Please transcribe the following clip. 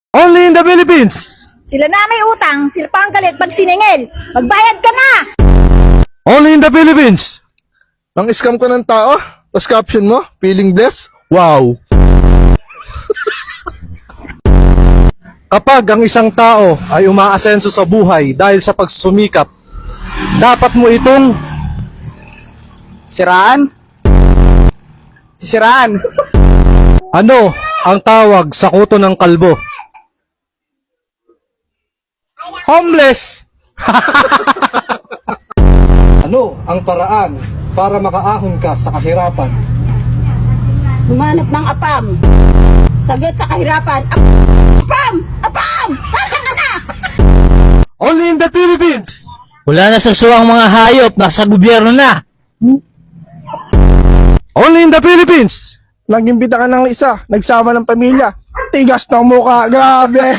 Only in the Philippines! Sila na may utang, sila pa ang galit pag siningil. Magbayad ka na! Only in the Philippines! Ang scam ko ng tao, tapos caption mo, feeling blessed. Wow! Kapag ang isang tao ay umaasenso sa buhay dahil sa pagsusumikap, dapat mo itong Siraan? Sisiraan? ano ang tawag sa kuto ng kalbo? Homeless? Ano ang paraan para makaahon ka sa kahirapan? Humanap ng apam. Sagot sa kahirapan. Apam! Apam! Nasaan ka na? Only in the Philippines! Wala na susuwang mga hayop, nasa gobyerno na. Only in the Philippines! Nag-imbita ka ng isa, nagsama ng pamilya. Tigas ng mukha, grabe.